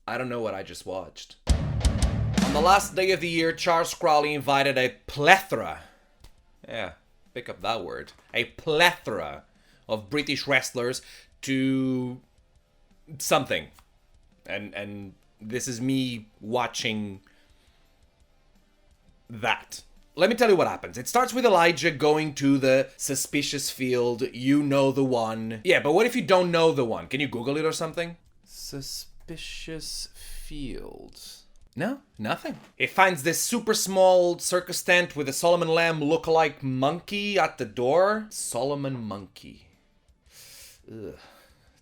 I don't know what I just watched. On the last day of the year, Charles Crowley invited a plethora, yeah, pick up that word, a plethora of British wrestlers to something. And this is me watching that. Let me tell you what happens. It starts with Elijah going to the suspicious field. You know the one. Yeah, but what if you don't know the one? Can you Google it or something? Suspicious field. No, nothing. It finds this super small circus tent with a Solomon Lamb lookalike monkey at the door. Solomon monkey. Ugh,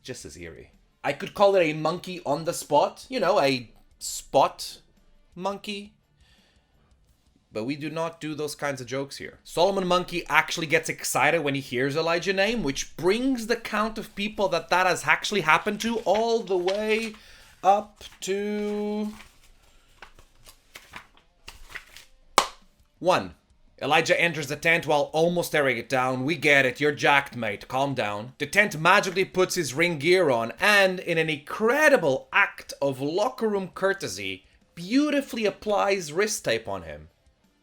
just as eerie. I could call it a monkey on the spot. You know, a spot monkey. But we do not do those kinds of jokes here. Solomon Monkey actually gets excited when he hears Elijah's name, which brings the count of people that has actually happened to all the way up to 1. Elijah enters the tent while almost tearing it down. We get it, you're jacked, mate. Calm down. The tent magically puts his ring gear on and, in an incredible act of locker room courtesy, beautifully applies wrist tape on him.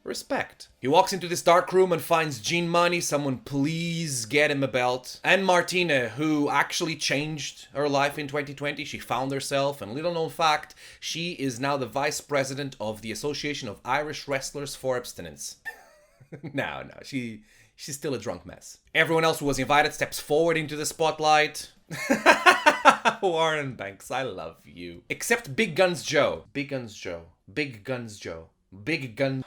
Respect. He walks into this dark room and finds Gene Money. Someone please get him a belt. And Martina, who actually changed her life in 2020. She found herself, and little known fact, she is now the vice president of the Association of Irish Wrestlers for Abstinence. No, she's still a drunk mess. Everyone else who was invited steps forward into the spotlight. Warren Banks, I love you. Except Big Guns Joe. Big Guns Joe. Big Guns Joe. Big Guns...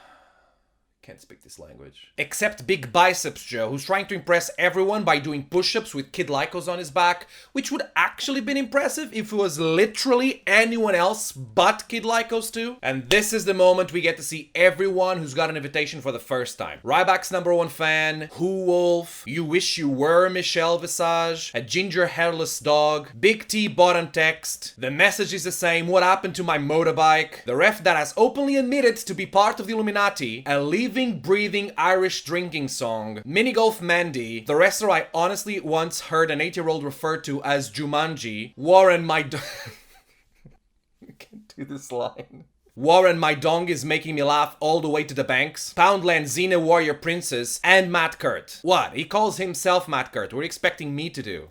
Can't speak this language. Except Big Biceps Joe, who's trying to impress everyone by doing push-ups with Kid Lycos on his back, which would actually been impressive if it was literally anyone else but Kid Lycos too. And this is the moment we get to see everyone who's got an invitation for the first time. Ryback's #1 fan, Who Wolf, You Wish You Were Michelle Visage, a ginger hairless dog, Big T bottom text, the message is the same, what happened to my motorbike, the ref that has openly admitted to be part of the Illuminati, a living, breathing Irish drinking song, Mini Golf Mandy, the wrestler I honestly once heard an 8-year-old refer to as Jumanji, Warren my I can't do this line. Warren my dong is making me laugh all the way to the banks, Poundland Xena Warrior Princess, and Matt Kurt. What? He calls himself Matt Kurt. What are you expecting me to do?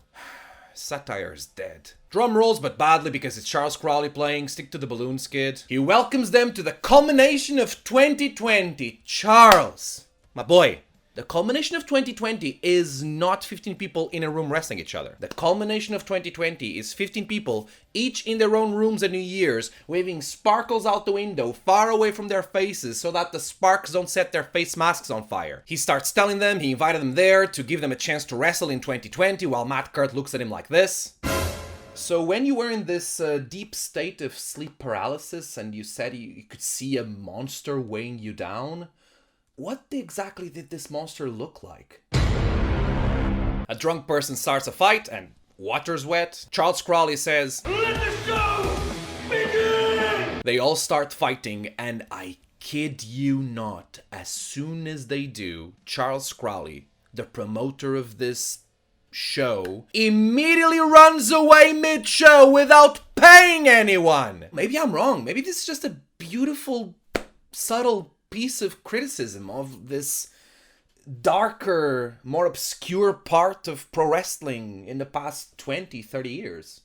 Satire's dead. Drum rolls, but badly because it's Charles Crowley playing. Stick to the balloon skid. He welcomes them to the culmination of 2020. Charles, my boy. The culmination of 2020 is not 15 people in a room wrestling each other. The culmination of 2020 is 15 people, each in their own rooms at New Year's, waving sparkles out the window far away from their faces so that the sparks don't set their face masks on fire. He starts telling them he invited them there to give them a chance to wrestle in 2020 while Matt Kurt looks at him like this. So when you were in this deep state of sleep paralysis and you said you could see a monster weighing you down, what exactly did this monster look like? A drunk person starts a fight and water's wet. Charles Crowley says, "Let the show begin!" They all start fighting and I kid you not, as soon as they do, Charles Crowley, the promoter of this show, immediately runs away mid-show without paying anyone. Maybe I'm wrong. Maybe this is just a beautiful, subtle piece of criticism of this darker, more obscure part of pro wrestling in the past 20, 30 years.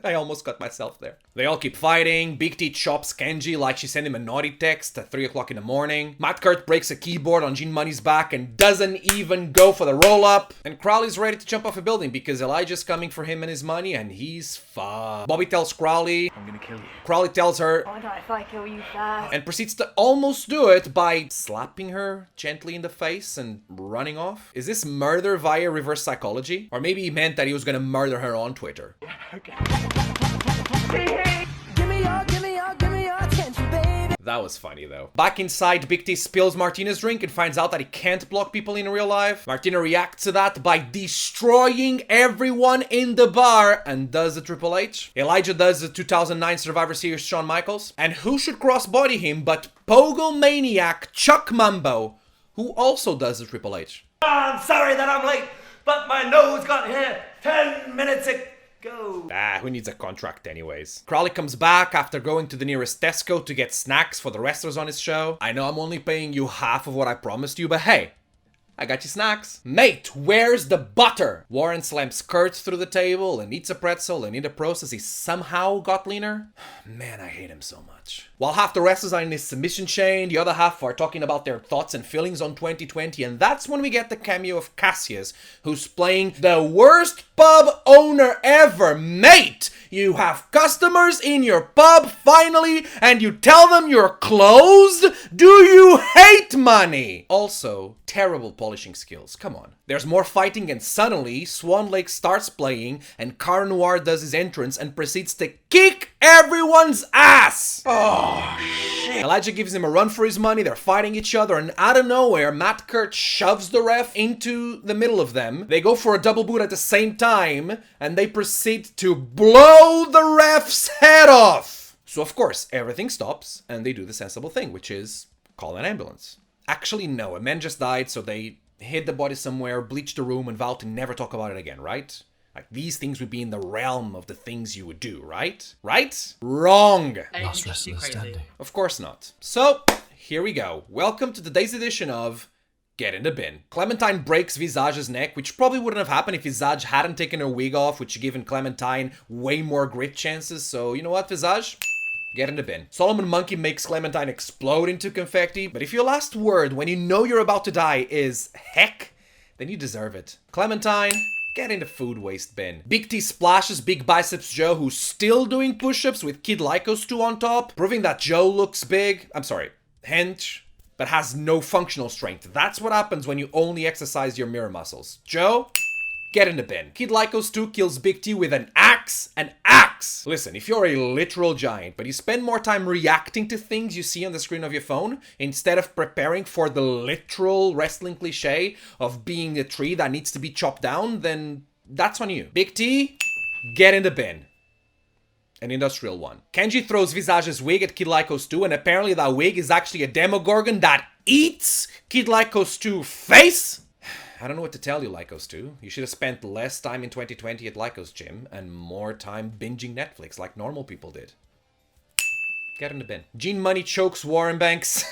I almost got myself there. They all keep fighting. Big T chops Kenji like she sent him a naughty text at 3 o'clock in the morning. Matt Kurt breaks a keyboard on Gene Money's back and doesn't even go for the roll-up. And Crowley's ready to jump off a building because Elijah's coming for him and his money and he's fucked. Bobby tells Crowley, "I'm gonna kill you." Crowley tells her, "Why not if I kill you first?" And proceeds to almost do it by slapping her gently in the face and running off. Is this murder via reverse psychology? Or maybe he meant that he was gonna murder her on Twitter. Okay. Give me your attention, baby. That was funny though. Back inside, Big T spills Martina's drink and finds out that he can't block people in real life. Martina reacts to that by destroying everyone in the bar and does the Triple H. Elijah does the 2009 Survivor Series Shawn Michaels. And who should crossbody him but Pogo Maniac Chuck Mambo, who also does the Triple H. I'm sorry that I'm late, but my nose got here 10 minutes Go. Ah, who needs a contract anyways? Crowley comes back after going to the nearest Tesco to get snacks for the wrestlers on his show. I know I'm only paying you half of what I promised you, but hey, I got you snacks. Mate, where's the butter? Warren slams Kurt through the table and eats a pretzel, and in the process he somehow got leaner. Man, I hate him so much. While half the wrestlers are in his submission chain, the other half are talking about their thoughts and feelings on 2020, and that's when we get the cameo of Cassius, who's playing the worst pub owner ever. Mate, you have customers in your pub finally, and you tell them you're closed? Do you hate money? Also, terrible polishing skills. Come on. There's more fighting, and suddenly Swan Lake starts playing, and Car Noir does his entrance and proceeds to kick everyone's ass. Oh, shit. Elijah gives him a run for his money. They're fighting each other, and out of nowhere, Matt Kurt shoves the ref into the middle of them. They go for a double boot at the same time, and they proceed to blow the ref's head off. So, of course, everything stops, and they do the sensible thing, which is call an ambulance. Actually, no, a man just died, so they hid the body somewhere, bleached the room, and vowed to never talk about it again, right? Like, these things would be in the realm of the things you would do, right? Right? Wrong! Last wrestler standing. Of course not. So, here we go. Welcome to today's edition of Get in the Bin. Clementine breaks Visage's neck, which probably wouldn't have happened if Visage hadn't taken her wig off, which given Clementine way more grit chances. So, you know what, Visage? Get in the bin. Solomon Monkey makes Clementine explode into confetti, but if your last word when you know you're about to die is heck, then you deserve it. Clementine, get in the food waste bin. Big T splashes Big Biceps Joe, who's still doing push-ups with Kid Lycos 2 on top, proving that Joe looks big. I'm sorry, hench, but has no functional strength. That's what happens when you only exercise your mirror muscles. Joe, get in the bin. Kid Lycos 2 kills Big T with an axe. An axe! Listen, if you're a literal giant, but you spend more time reacting to things you see on the screen of your phone instead of preparing for the literal wrestling cliche of being a tree that needs to be chopped down, then that's on you. Big T, get in the bin. An industrial one. Kenji throws Visage's wig at Kid Lycos 2, and apparently that wig is actually a Demogorgon that eats Kid Lycos 2 face? I don't know what to tell you, Lycos 2. You should have spent less time in 2020 at Lycos gym and more time binging Netflix like normal people did. Get in the bin. Gene Money chokes Warren Banks.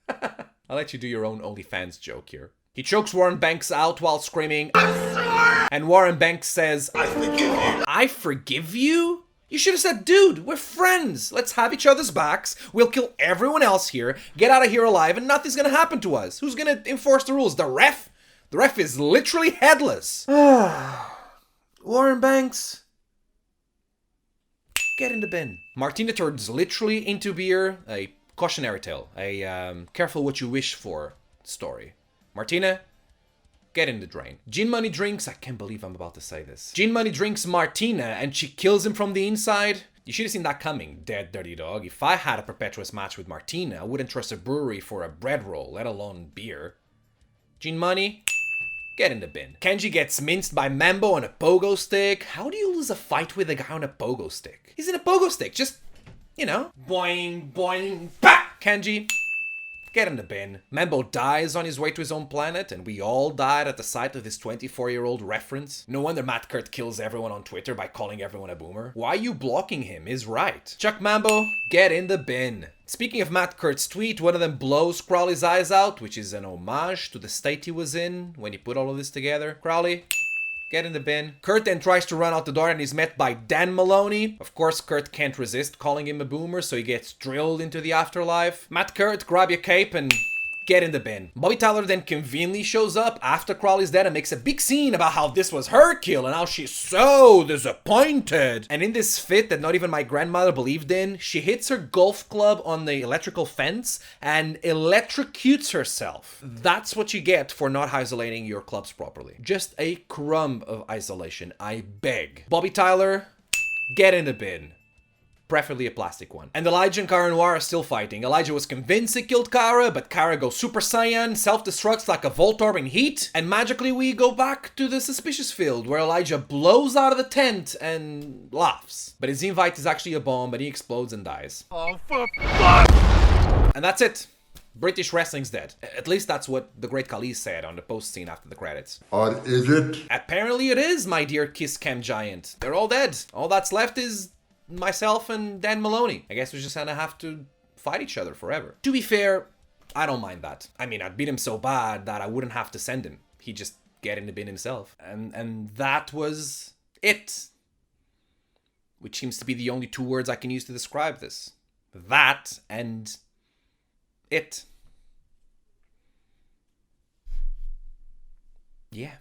I'll let you do your own OnlyFans joke here. He chokes Warren Banks out while screaming, and Warren Banks says, I forgive you. I forgive you? You should have said, dude, we're friends. Let's have each other's backs. We'll kill everyone else here, get out of here alive, and nothing's gonna happen to us. Who's gonna enforce the rules? The ref? The ref is literally headless. Warren Banks, get in the bin. Martina turns literally into beer. A cautionary tale. A careful what you wish for story. Martina, get in the drain. Gene Money drinks, I can't believe I'm about to say this. Gene Money drinks Martina and she kills him from the inside. You should have seen that coming, dead dirty dog. If I had a perpetuous match with Martina, I wouldn't trust a brewery for a bread roll, let alone beer. Gene Money, get in the bin. Kenji gets minced by Mambo on a pogo stick. How do you lose a fight with a guy on a pogo stick? He's in a pogo stick, just, you know. Boing, boing, bah! Kenji, get in the bin. Mambo dies on his way to his own planet, and we all died at the sight of this 24-year-old reference. No wonder Matt Kurt kills everyone on Twitter by calling everyone a boomer. Why you blocking him is right. Chuck Mambo, get in the bin. Speaking of Matt Kurt's tweet, one of them blows Crowley's eyes out, which is an homage to the state he was in when he put all of this together. Crowley, get in the bin. Kurt then tries to run out the door and is met by Dan Maloney. Of course, Kurt can't resist calling him a boomer, so he gets drilled into the afterlife. Matt Kurt, grab your cape and get in the bin. Bobby Tyler then conveniently shows up after Crowley's dead and makes a big scene about how this was her kill and how she's so disappointed. And in this fit that not even my grandmother believed in, she hits her golf club on the electrical fence and electrocutes herself. That's what you get for not isolating your clubs properly. Just a crumb of isolation, I beg. Bobby Tyler, get in the bin. Preferably a plastic one. And Elijah and Kara Noir are still fighting. Elijah was convinced he killed Kara, but Kara goes Super Saiyan, self-destructs like a Voltorb in heat, and magically we go back to the suspicious field where Elijah blows out of the tent and laughs. But his invite is actually a bomb and he explodes and dies. Oh, for fuck! And that's it. British wrestling's dead. At least that's what the Great Khali said on the post scene after the credits. Or is it? Apparently it is, my dear Kiss Cam giant. They're all dead. All that's left is myself and Dan Maloney. I guess we're just gonna have to fight each other forever. To be fair, I don't mind that. I mean, I'd beat him so bad that I wouldn't have to send him. He'd just get in the bin himself. And that was it. Which seems to be the only two words I can use to describe this. That and it. Yeah.